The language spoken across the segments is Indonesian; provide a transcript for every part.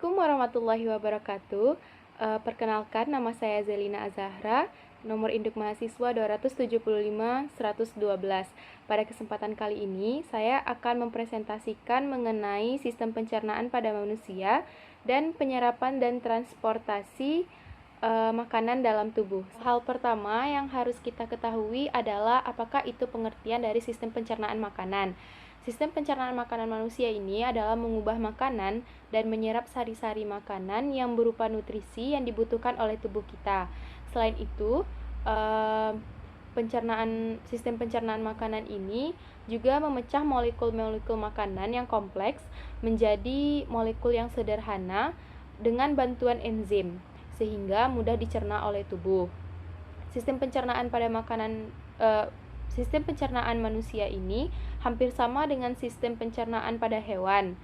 Assalamualaikum warahmatullahi wabarakatuh. Perkenalkan, nama saya Zelina Azahra, nomor induk mahasiswa 275-112. Pada kesempatan kali ini, saya akan mempresentasikan mengenai sistem pencernaan pada manusia dan penyerapan dan transportasi makanan dalam tubuh. Hal pertama yang harus kita ketahui adalah apakah itu pengertian dari sistem pencernaan makanan. Sistem pencernaan makanan manusia ini adalah mengubah makanan dan menyerap sari-sari makanan yang berupa nutrisi yang dibutuhkan oleh tubuh kita. Selain itu, sistem pencernaan makanan ini juga memecah molekul-molekul makanan yang kompleks menjadi molekul yang sederhana dengan bantuan enzim, sehingga mudah dicerna oleh tubuh. Sistem pencernaan manusia ini hampir sama dengan sistem pencernaan pada hewan,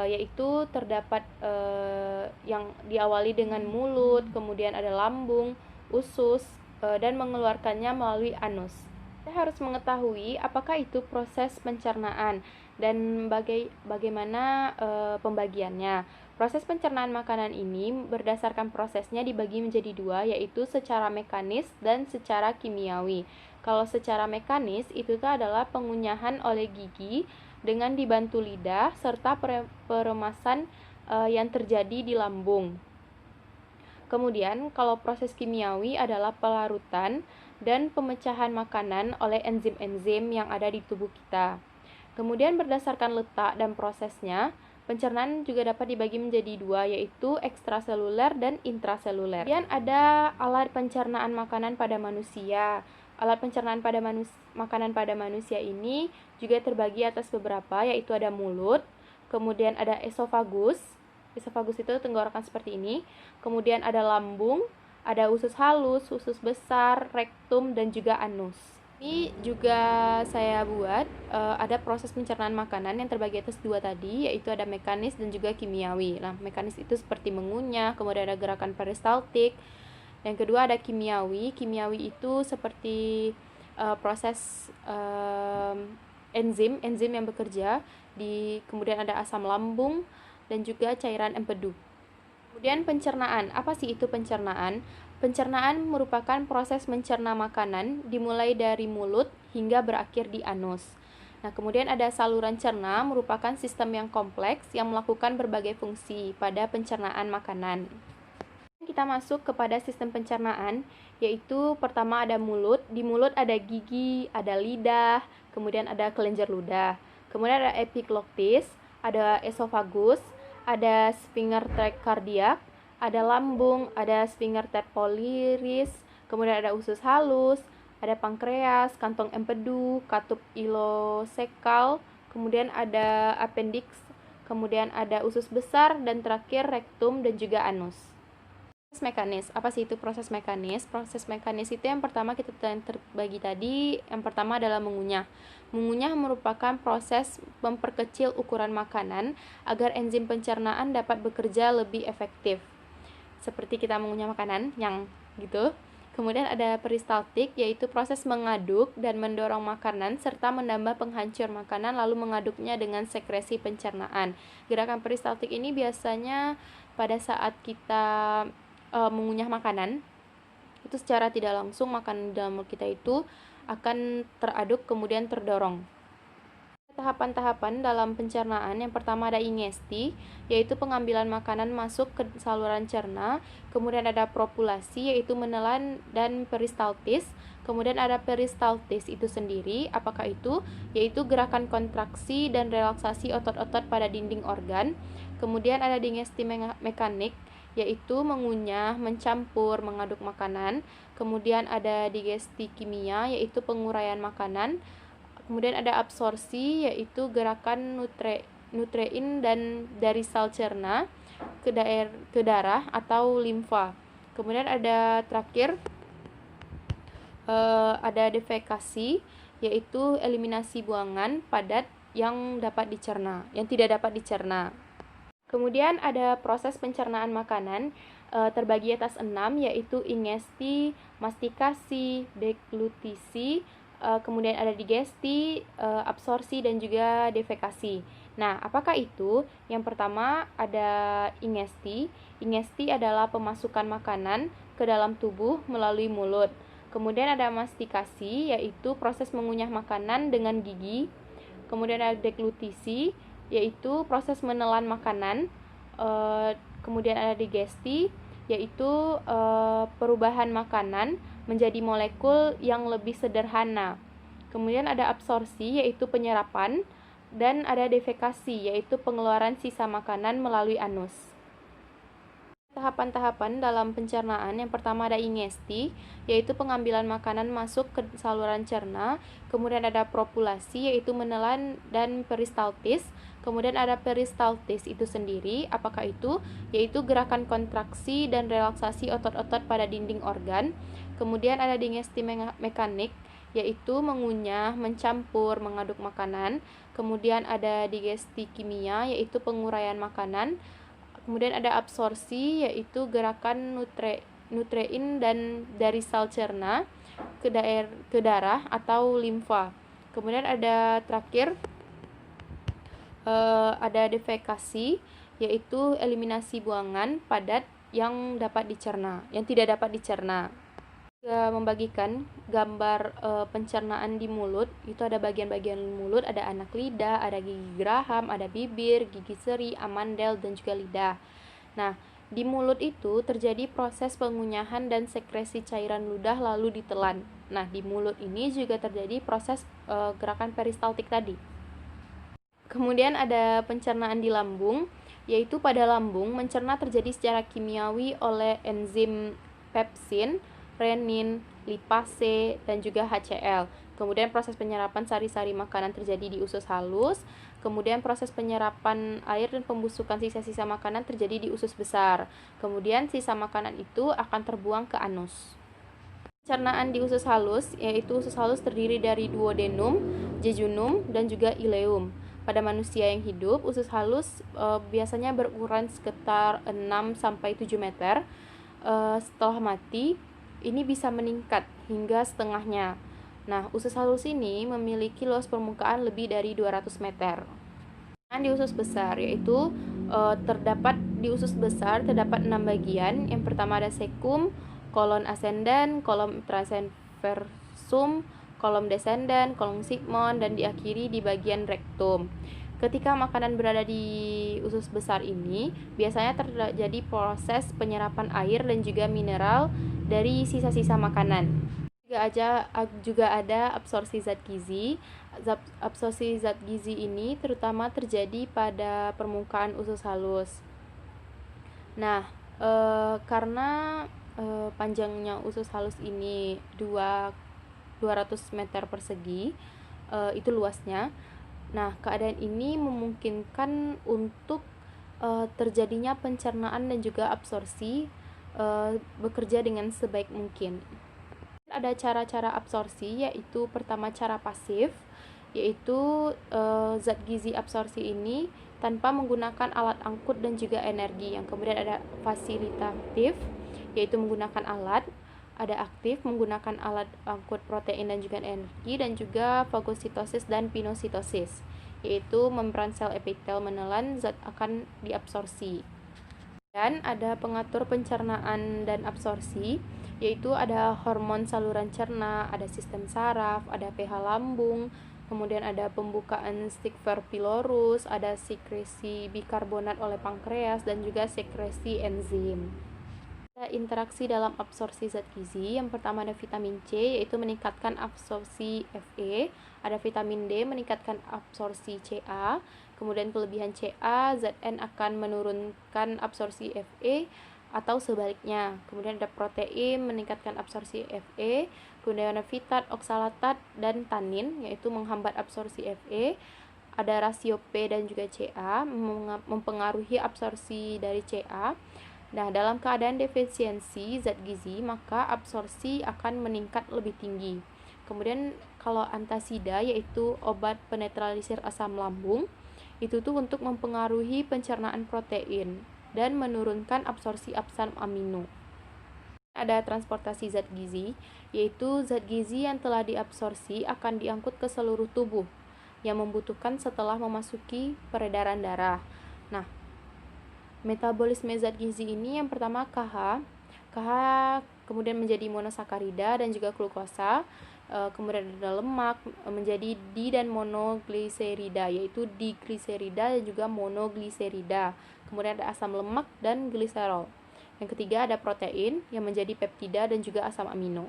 yaitu terdapat yang diawali dengan mulut, kemudian ada lambung, usus, dan mengeluarkannya melalui anus. Kita harus mengetahui apakah itu proses pencernaan dan bagaimana pembagiannya. Proses pencernaan makanan ini berdasarkan prosesnya dibagi menjadi dua, yaitu secara mekanis dan secara kimiawi. Kalau secara mekanis, itu adalah pengunyahan oleh gigi dengan dibantu lidah serta peremasan yang terjadi di lambung. Kemudian, kalau proses kimiawi adalah pelarutan dan pemecahan makanan oleh enzim-enzim yang ada di tubuh kita. Kemudian berdasarkan letak dan prosesnya, pencernaan juga dapat dibagi menjadi dua, yaitu ekstraseluler dan intraseluler. Kemudian ada alat pencernaan makanan pada manusia. Alat pencernaan makanan pada manusia ini juga terbagi atas beberapa, yaitu ada mulut, kemudian ada esofagus. Esofagus itu tenggorokan seperti ini. Kemudian ada lambung, ada usus halus, usus besar, rektum, dan juga anus. Ini juga saya buat ada proses pencernaan makanan yang terbagi atas dua tadi, yaitu ada mekanis dan juga kimiawi. Nah, mekanis itu seperti mengunyah, kemudian ada gerakan peristaltik. Yang kedua ada kimiawi. Kimiawi itu seperti proses enzim yang bekerja kemudian ada asam lambung dan juga cairan empedu. Kemudian pencernaan. Apa sih itu pencernaan? Pencernaan merupakan proses mencerna makanan dimulai dari mulut hingga berakhir di anus. Nah, kemudian ada saluran cerna, merupakan sistem yang kompleks yang melakukan berbagai fungsi pada pencernaan makanan. Kita masuk kepada sistem pencernaan, yaitu pertama ada mulut. Di mulut ada gigi, ada lidah, kemudian ada kelenjar ludah. Kemudian ada epiglottis, ada esofagus, ada sphincter kardiak, ada lambung, ada sphincter pylorus, kemudian ada usus halus, ada pankreas, kantong empedu, katup ileosekal, kemudian ada appendix, kemudian ada usus besar, dan terakhir rektum dan juga anus. Proses mekanis. Apa sih itu proses mekanis? Proses mekanis itu yang pertama kita terbagi tadi. Yang pertama adalah mengunyah. Mengunyah merupakan proses memperkecil ukuran makanan agar enzim pencernaan dapat bekerja lebih efektif. Seperti kita mengunyah makanan yang gitu. Kemudian ada peristaltik, yaitu proses mengaduk dan mendorong makanan serta menambah penghancur makanan lalu mengaduknya dengan sekresi pencernaan. Gerakan peristaltik ini biasanya pada saat kita mengunyah makanan, itu secara tidak langsung makanan di dalam mulut kita itu akan teraduk kemudian terdorong. Tahapan-tahapan dalam pencernaan, yang pertama ada ingesti, yaitu pengambilan makanan masuk ke saluran cerna. Kemudian ada propulasi, yaitu menelan, dan peristaltis. Kemudian ada peristaltis itu sendiri, apakah itu? Yaitu gerakan kontraksi dan relaksasi otot-otot pada dinding organ. Kemudian ada digesti mekanik, yaitu mengunyah, mencampur, mengaduk makanan. Kemudian ada digesti kimia, yaitu penguraian makanan. Kemudian ada absorpsi, yaitu gerakan nutrein dan dari sel cerna ke darah atau limfa. Kemudian ada terakhir ada defekasi, yaitu eliminasi buangan padat yang tidak dapat dicerna. Kemudian ada proses pencernaan makanan terbagi atas 6, yaitu ingesti, mastikasi, deglutisi, kemudian ada digesti, absorpsi, dan juga defekasi. Nah, apakah itu? Yang pertama ada ingesti. Ingesti adalah pemasukan makanan ke dalam tubuh melalui mulut. Kemudian ada mastikasi, yaitu proses mengunyah makanan dengan gigi. Kemudian ada deglutisi, yaitu proses menelan makanan. Kemudian ada digesti, yaitu perubahan makanan menjadi molekul yang lebih sederhana. Kemudian ada absorpsi, yaitu penyerapan, dan ada defekasi, yaitu pengeluaran sisa makanan melalui anus. Tahapan-tahapan dalam pencernaan, yang pertama ada ingesti, yaitu pengambilan makanan masuk ke saluran cerna. Kemudian ada propulasi, yaitu menelan, dan peristaltis. Kemudian ada peristaltis itu sendiri, apakah itu? Yaitu gerakan kontraksi dan relaksasi otot-otot pada dinding organ. Kemudian ada digesti mekanik, yaitu mengunyah, mencampur, mengaduk makanan. Kemudian ada digesti kimia, yaitu penguraian makanan. Kemudian ada absorpsi, yaitu gerakan nutrein dan dari sel cerna ke darah atau limfa. Kemudian ada terakhir ada defekasi, yaitu eliminasi buangan padat yang tidak dapat dicerna. Membagikan gambar pencernaan di mulut. Itu ada bagian-bagian mulut, ada anak lidah, ada gigi geraham, ada bibir, gigi seri, amandel, dan juga lidah. Nah, di mulut itu terjadi proses pengunyahan dan sekresi cairan ludah lalu ditelan. Nah, di mulut ini juga terjadi proses gerakan peristaltik tadi. Kemudian ada pencernaan di lambung, yaitu pada lambung mencerna terjadi secara kimiawi oleh enzim pepsin, renin, lipase, dan juga HCl. Kemudian proses penyerapan sari-sari makanan terjadi di usus halus. Kemudian proses penyerapan air dan pembusukan sisa-sisa makanan terjadi di usus besar. Kemudian sisa makanan itu akan terbuang ke anus. Pencernaan di usus halus, yaitu usus halus terdiri dari duodenum, jejunum, dan juga ileum. Pada manusia yang hidup, usus halus biasanya berukuran sekitar 6-7 meter. Setelah mati, ini bisa meningkat hingga setengahnya. Nah, usus halus ini memiliki luas permukaan lebih dari 200 meter. Di usus besar, yaitu di usus besar terdapat 6 bagian. Yang pertama ada sekum, kolon ascendant, kolom transversum, kolom descendant, kolom sigmoid, dan diakhiri di bagian rektum. Ketika makanan berada di usus besar ini, biasanya terjadi proses penyerapan air dan juga mineral dari sisa-sisa makanan. Juga ada absorpsi zat gizi. Absorpsi zat gizi ini terutama terjadi pada permukaan usus halus. Nah, karena panjangnya usus halus ini 200 meter persegi, itu luasnya. Nah, keadaan ini memungkinkan untuk terjadinya pencernaan dan juga absorpsi bekerja dengan sebaik mungkin. Ada cara-cara absorpsi, yaitu pertama cara pasif, yaitu zat gizi absorpsi ini tanpa menggunakan alat angkut dan juga energi. Yang kemudian ada fasilitatif, yaitu menggunakan alat. Ada aktif, menggunakan alat angkut protein dan juga energi, dan juga fagositosis dan pinositosis, yaitu membran sel epitel menelan zat akan diabsorpsi. Dan ada pengatur pencernaan dan absorpsi, yaitu ada hormon saluran cerna, ada sistem saraf, ada pH lambung, kemudian ada pembukaan stigma pylorus, ada sekresi bikarbonat oleh pankreas, dan juga sekresi enzim. Ada interaksi dalam absorpsi zat gizi. Yang pertama ada vitamin C, yaitu meningkatkan absorpsi Fe. Ada vitamin D, meningkatkan absorpsi Ca. Kemudian kelebihan Ca, Zn akan menurunkan absorpsi Fe atau sebaliknya. Kemudian ada protein, meningkatkan absorpsi Fe. Kemudian ada fitat, oksalatat, dan tanin, yaitu menghambat absorpsi Fe. Ada rasio P dan juga Ca, mempengaruhi absorpsi dari Ca. Nah, dalam keadaan defisiensi zat gizi, maka absorpsi akan meningkat lebih tinggi. Kemudian kalau antasida, yaitu obat penetralisir asam lambung, itu tuh untuk mempengaruhi pencernaan protein dan menurunkan absorpsi asam amino. Ada transportasi zat gizi, yaitu zat gizi yang telah diabsorpsi akan diangkut ke seluruh tubuh. yang membutuhkan setelah memasuki peredaran darah. Nah, metabolisme zat gizi ini yang pertama KH. KH kemudian menjadi monosakarida dan juga glukosa. Kemudian ada lemak menjadi di dan monogliserida, yaitu digliserida dan juga monogliserida. Kemudian ada asam lemak dan gliserol. Yang ketiga ada protein yang menjadi peptida dan juga asam amino.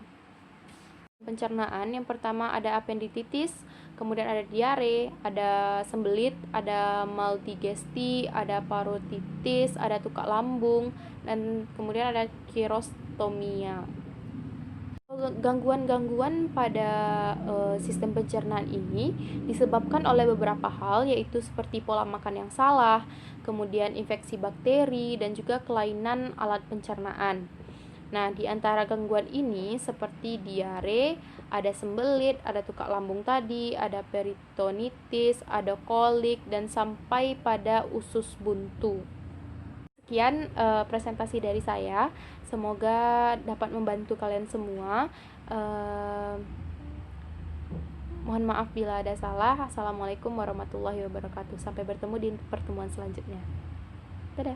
Pencernaan yang pertama ada appendicitis, kemudian ada diare, ada sembelit, ada maldigesti, ada parotitis, ada tukak lambung, dan kemudian ada kirostomia. Gangguan-gangguan pada sistem pencernaan ini disebabkan oleh beberapa hal, yaitu seperti pola makan yang salah, kemudian infeksi bakteri, dan juga kelainan alat pencernaan. Nah, di antara gangguan ini seperti diare, ada sembelit, ada tukak lambung tadi, ada peritonitis, ada kolik, dan sampai pada usus buntu. Sekian presentasi dari saya. Semoga dapat membantu kalian semua. Mohon maaf bila ada salah. Assalamualaikum warahmatullahi wabarakatuh. Sampai bertemu di pertemuan selanjutnya. Dadah.